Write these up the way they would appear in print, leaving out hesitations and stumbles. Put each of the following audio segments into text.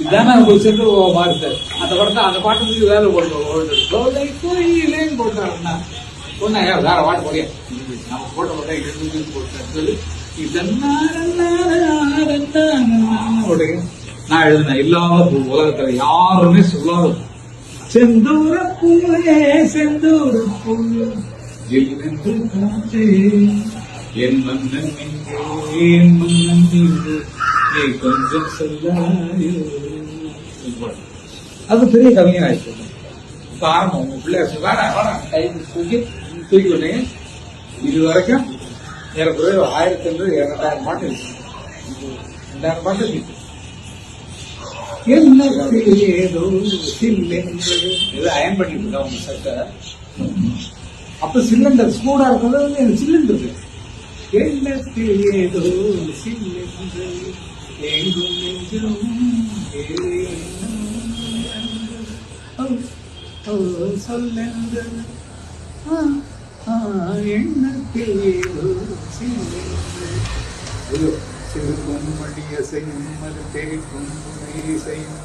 இதுதானே உங்களுக்கு சேர்ந்து மாறுது. அந்த படத்தை அந்த பாட்டுக்கு வேலை போட்டுலேன்னு போட்டாருன்னா ஒன்னா வேற பாட்டு போடியா நம்ம போட்ட போட்டா இது போட்டு நான் எழுதினேன். இல்லாத உலகத்துல யாருமே சொல்லாத செந்தூர பூவே செந்தூர பூவே என் மன்னன் என் மன்னன் நீ கொஞ்சம் சொல்லாயோ. அது பெரிய கவிஞர் ஆயிடுச்சு. இப்ப ஆரம்பம் உங்க பிள்ளைய வேற கை தூக்கி விட்டீங்க. இது வரைக்கும் ஏறக்குறைய 1500-2000 பாட்டு இருக்கு. 2000 பாட்டு இருக்கு. ஏதோ அயன் பண்ணிட்டு இருக்கா உங்க சட்டை. அப்ப சிலிண்டர் ஸ்கூடா இருக்கிறது எனக்கு சிலிண்டர் இருக்கு. ஏதோ சிலிண்டர் எங்கும் நெஞ்சும் சொல்லெந்தது எண்ணத்தில் ஏதோ சிலிண்டர் சிறுக்கும் மடிய செய்யும் அது தெரிக்கும் செய்யும்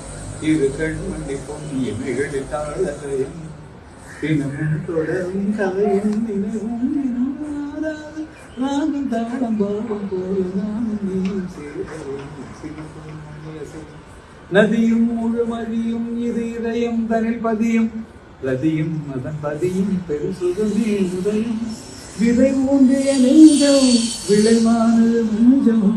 இரு கண்மணி பொன் இமைகளில் தாழலையும் தினமும் தொடரும் கதையும் நினைவும் நினைவாராது நானும் தாளம் பாடும் போது நானும் நீயும் சேரும் நதியும் முழுமதியும் இது இதயம் தனில் பதியும் ரதியும் அதன் பதியும் பெருசுகமே உதயம் விதை மூன்றிய நெஞ்சம் விளைவானது நெஞ்சம்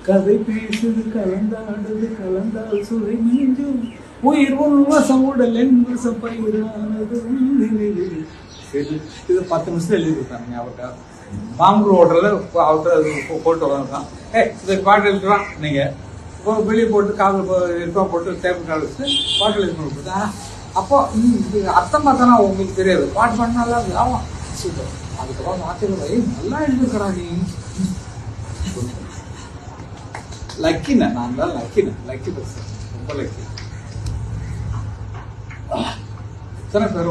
கதை பேசுது கலந்தாடுது கலந்தால் சுவை நெஞ்சும் உயிர் உள்வசம் உடல் என் வசம் பயிரானது இது 10 நிமிஷம் எழுதிருக்காங்க. ஞாபகம் மாங்கூர் ஹோட்டல்ல அவர்கிட்ட போட்டு உட்காந்துருக்கான். இந்த பாட்டு எழுதுறான். நீங்க வெளியே போட்டு காதல் இருப்பா போட்டு டேபிள் கால் வச்சு பாட்டு எழுதி கொடுத்தா அப்போ அர்த்தமா தானே உங்களுக்கு தெரியாது. பாட்டு பண்ணால ஆமா சூப்பர். அதுக்கப்புறம் ஆச்சரியம் நல்லா எழுதிருக்கிறா நீ. லக்கின நான் தான் லக்கி பர்சன். ரொம்ப லக்கி. எத்தனை பேர்